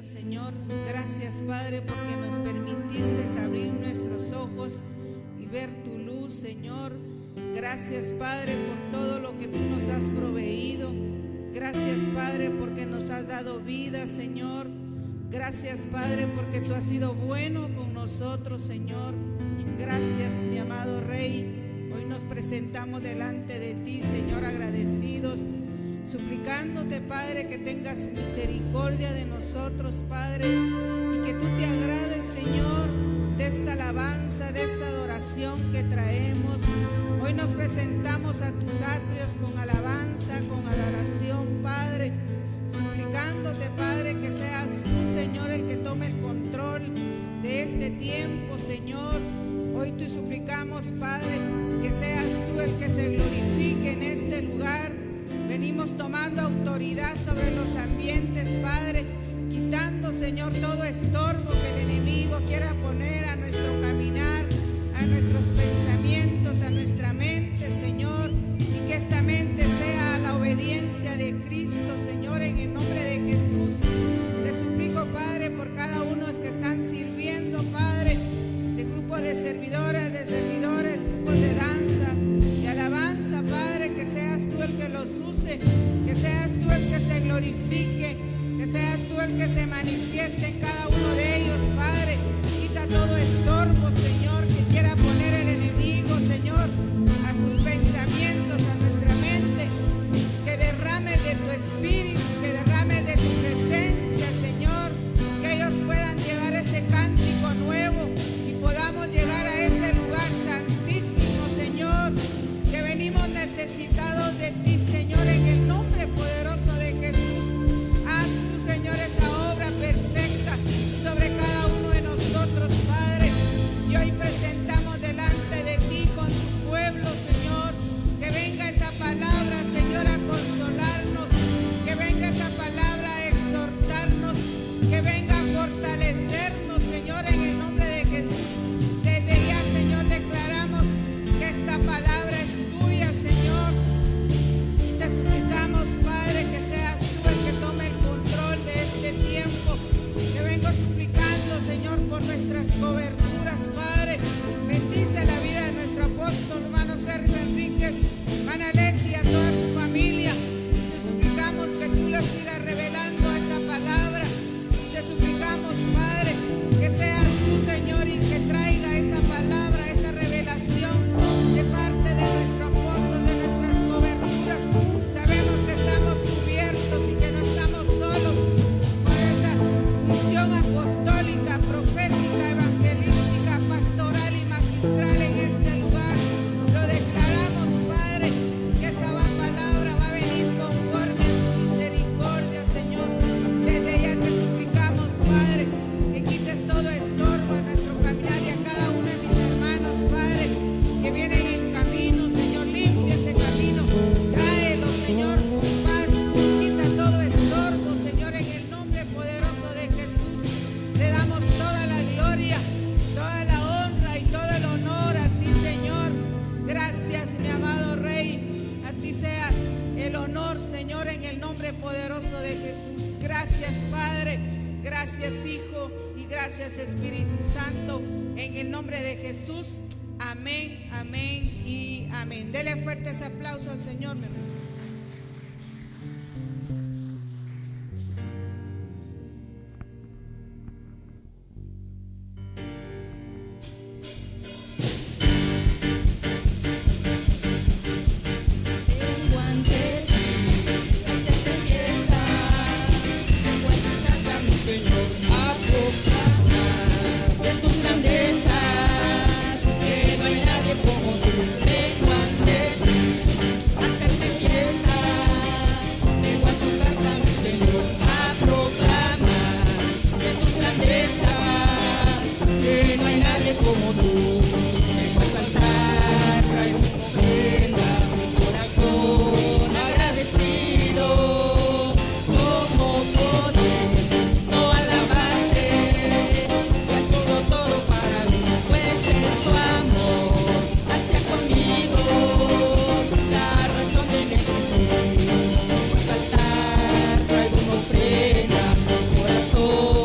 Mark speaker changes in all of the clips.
Speaker 1: Señor. Gracias, Padre, porque nos permitiste abrir nuestros ojos y ver tu luz, Señor. Gracias, Padre, por todo lo que tú nos has proveído. Gracias, Padre, porque nos has dado vida, Señor. Gracias, Padre, porque tú has sido bueno con nosotros, Señor. Gracias, mi amado Rey. Hoy nos presentamos delante de ti, Señor, agradecidos, suplicándote, Padre, que tengas misericordia de nosotros, Padre, y que tú te agrades, Señor, de esta alabanza, de esta adoración que traemos. Hoy nos presentamos a tus atrios con alabanza, con adoración, Padre, suplicándote, Padre, que seas tú, Señor, el que tome el control de este tiempo, Señor. Hoy te suplicamos, Padre, que seas tú el que se glorifique en este lugar. Venimos tomando autoridad sobre los ambientes, Padre, quitando, Señor, todo estorbo que el enemigo quiera poner a nuestro caminar, a nuestros pensamientos, a nuestra mente, Señor, y que esta mente sea la obediencia de Cristo, Señor, en el nombre de Jesús. Te suplico, Padre, por cada uno que están sirviendo, Padre, de grupos de servidoras, de servidores, grupos de danza, de alabanza, Padre, que seas tú el que los use, que seas tú el que se glorifique, que seas tú el que se manifieste en cada uno de ellos, Padre. Quita todo estorbo, Señor, que quiera poner el enemigo, Señor, a sus pensamientos, a nuestra mente. Que derrames de tu espíritu, que derrames de tu presencia, Señor, que ellos puedan llevar ese cántico nuevo y podamos llegar a ese lugar santísimo, Señor, que venimos necesitados de ti, Señor, en el nombre poderoso de Jesús. Haz tú, Señor, esa obra perfecta sobre cada uno de nosotros, Padre. Y hoy presentamos delante de ti con tu pueblo, Señor. Que venga esa palabra, Señor, a consolarnos. Que venga esa palabra a exhortarnos. Que venga a fortalecernos, Señor, en el nombre de Jesús. Desde ya, Señor, declaramos que esta palabra es tuya, Señor. Te suplicamos, Padre, que seas tú el que tome el control de este tiempo. Que vengo suplicando, Señor, por nuestras coberturas, Padre. Bendice la vida de nuestro apóstol, hermano Sergio Enríquez, hermana Leti, a toda su familia. Te suplicamos que tú le sigas revelando esa palabra. Te suplicamos, Padre, que seas tú, Señor, y que traiga esa palabra, esa revelación de parte de nuestro apóstol, de nuestras coberturas. Sabemos que estamos cubiertos y que no estamos solos por esa misión apostólica, profética, evangelística, pastoral y magistral en este lugar. Lo declaramos, Padre, que esa palabra va a venir conforme a tu misericordia, Señor. Desde ya te suplicamos, Padre, que quites todo estorbo a nuestro caminar y a cada uno de mis hermanos, Padre, que vienen en camino, Señor. Limpia ese camino, tráelo, Señor, con paz. Quita todo estorbo, Señor, en el nombre poderoso de Jesús. Le damos toda la gloria, toda la honra y todo el honor a ti, Señor. Gracias, mi amado Rey. A ti sea el honor, Señor, en el nombre poderoso de Jesús. Gracias, Padre. Gracias, Hijo. Y gracias, Espíritu Santo. En el nombre de Jesús. Amén, amén y amén. Dele fuertes aplausos al Señor, mi hermano.
Speaker 2: Vengo ante ti, hacerte fiesta, vengo a tu casa, mi Señor, a proclamar de tus grandezas, que no hay nadie como tú. Vengo ante ti, a hacerte fiesta, vengo a tu casa, mi Señor, a proclamar de tus grandezas, que no hay nadie como tú. Vengo a cantar, traigo una ofrenda, mi corazón agradecido, como poder no alabarte, que has sido todo para mí, pues en tu amor hacia conmigo la razón de mi existir. Vengo a cantar, traigo una ofrenda, mi corazón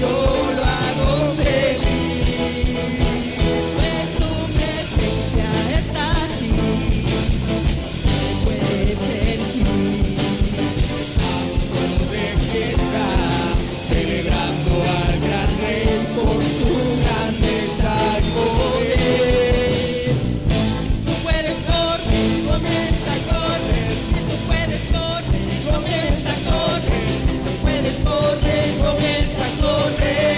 Speaker 2: yo lo hago feliz, pues tu presencia está aquí, se puede sentir. Vamos de fiesta, celebrando al gran Rey por su grandeza y poder. Tú puedes correr, comienza a correr, tú puedes correr, comienza a correr, tú puedes correr, comienza a correr.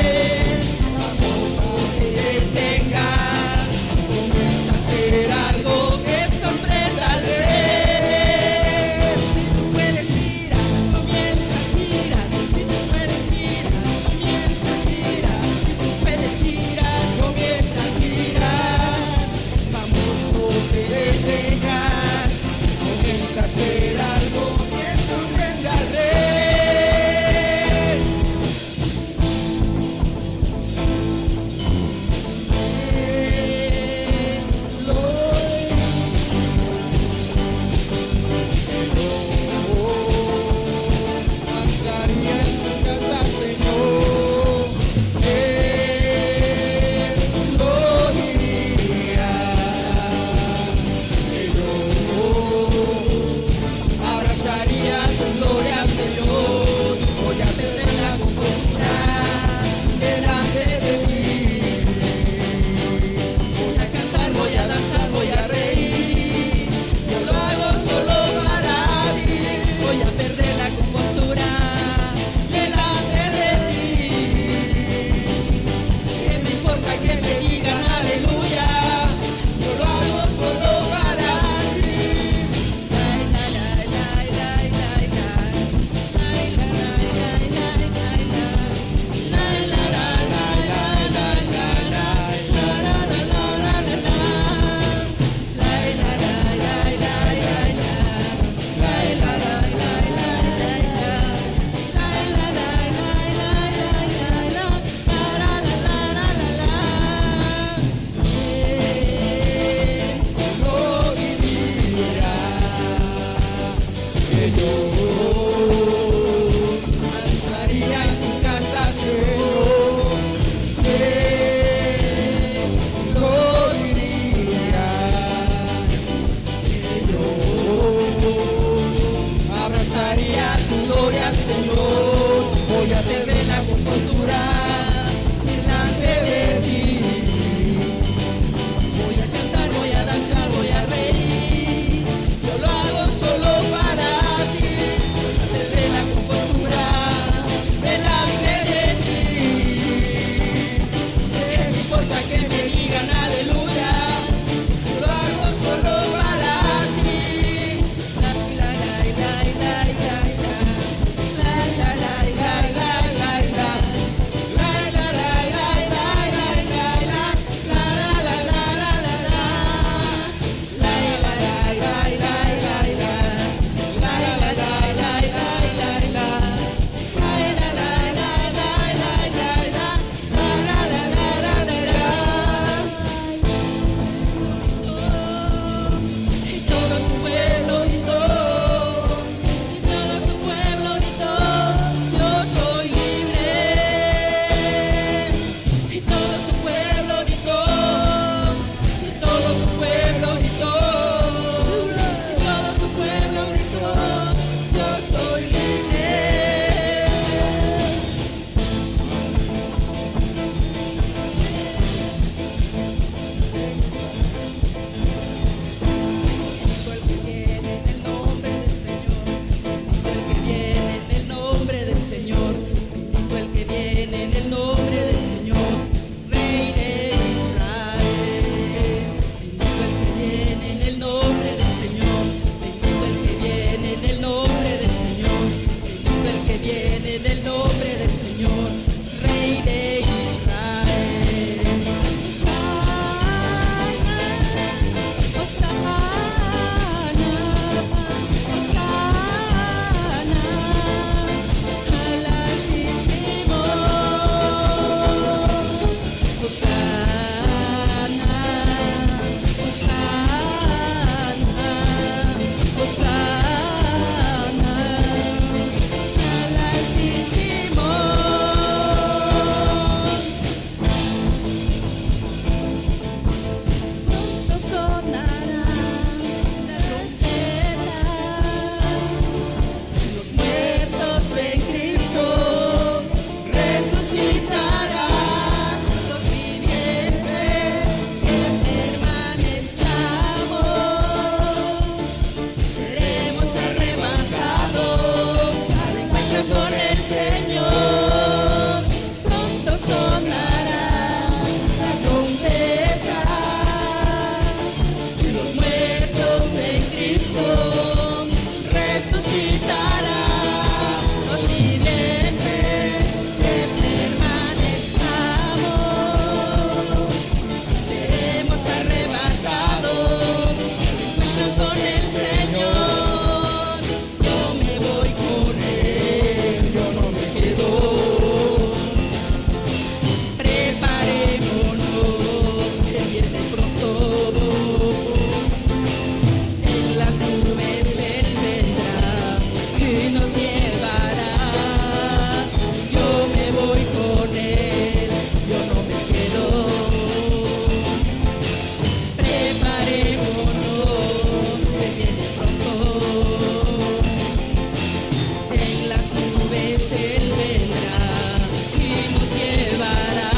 Speaker 2: sonará la trompeta y los muertos en Cristo resucitarán. Los vivientes que permanezcamos seremos arrebatados con el Señor. Yo me voy con Él, yo no me quedo. Preparémonos, que viene pronto. En las nubes Él vendrá y nos llevará. Yo me voy con Él, yo no me quedo. Preparémonos, que viene pronto. En las nubes Él vendrá y nos llevará.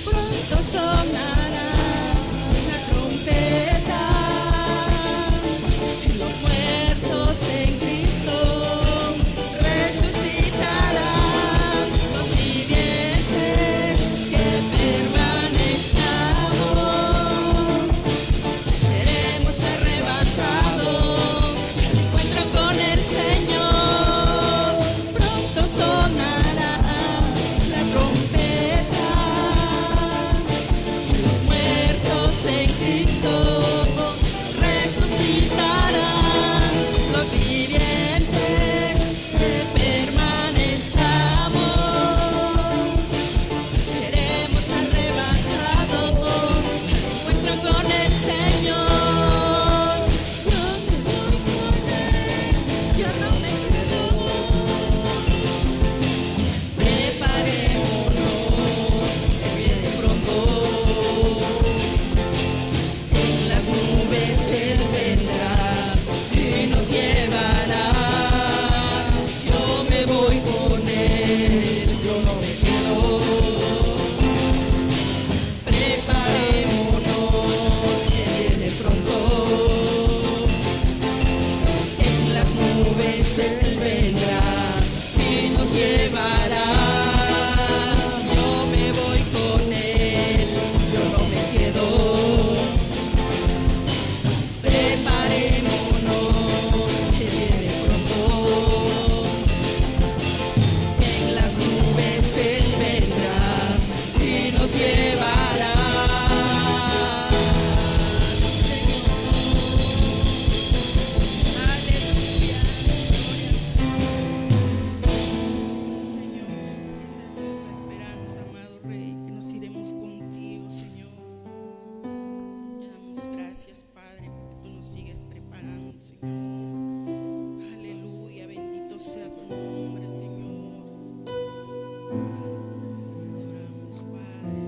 Speaker 2: Pronto sonará la trompeta y los muertos en Cristo resucitarán. Los vivientes que permanezcamos seremos arrebatados al encuentro con el Señor. Pronto sonará la trompeta y los muertos en Cristo resucitarán. Los vivientes que permanezcamos seremos arrebatados al encuentro con el Señor. Yo me voy con Él, yo no me quedo. Preparémonos, que viene pronto. En las nubes Él vendrá y nos llevará. Yo me voy con Él, yo no me quedo. Preparémonos, que viene pronto. En las nubes Él vendrá y nos llevará. Yo me voy con Él, yo no me quedo. Preparémonos, que viene pronto. En las nubes Él vendrá y nos llevará. Aleluya. Sí, Señor, esa es nuestra esperanza, amado Rey, que nos iremos contigo, Señor. Le damos gracias, Padre, porque tú nos sigues preparando, Señor. Aleluya, bendito sea tu nombre, Señor. Adoramos, Padre.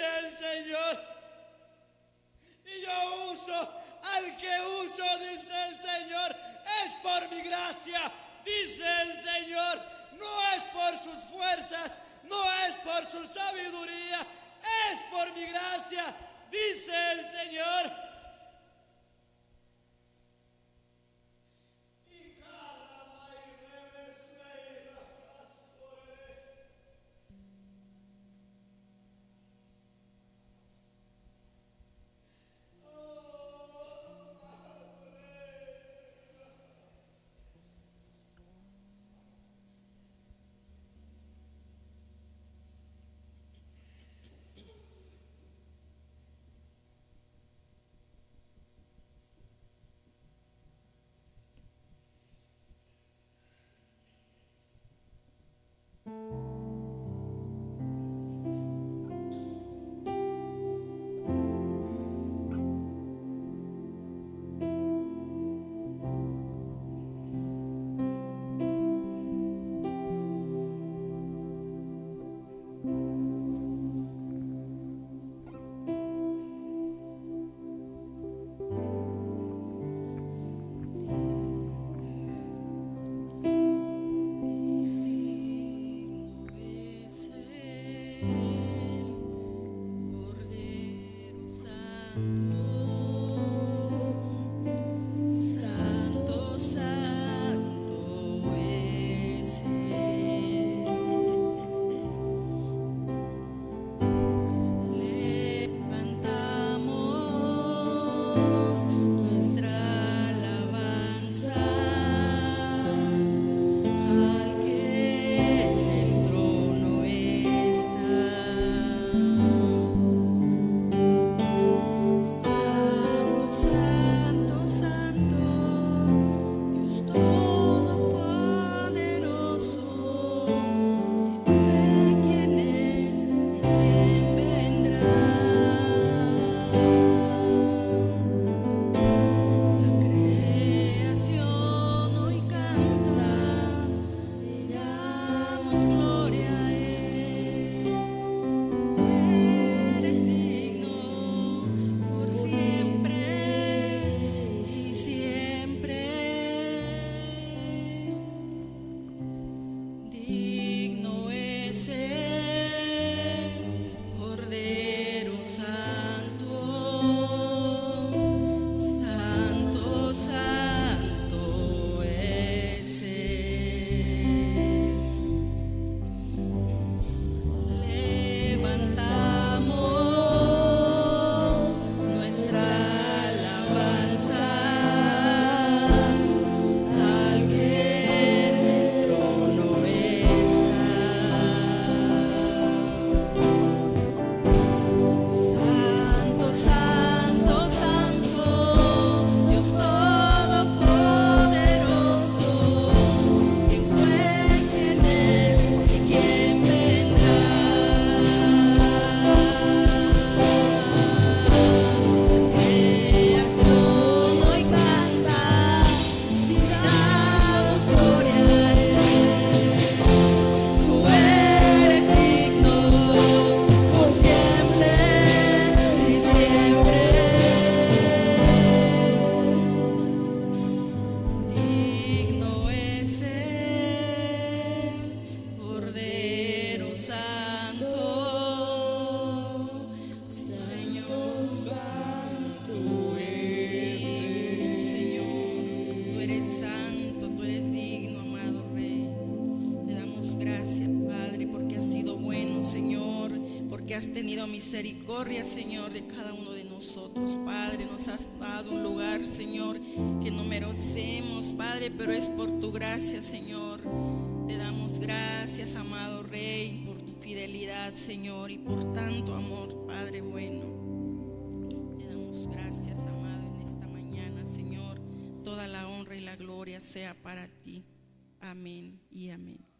Speaker 3: dice el Señor. Y yo uso al que uso, dice el Señor, es por mi gracia, dice el Señor. No es por sus fuerzas, no es por su sabiduría, es por mi gracia, dice el Señor.
Speaker 2: has tenido misericordia, Señor, de cada uno de nosotros, Padre. Nos has dado un lugar, Señor, que no merecemos, Padre, pero es por tu gracia, Señor. Te damos gracias, amado Rey, por tu fidelidad, Señor, y por tanto amor, Padre bueno. Te damos gracias, amado, en esta mañana, Señor. Toda la honra y la gloria sea para ti. Amén y amén.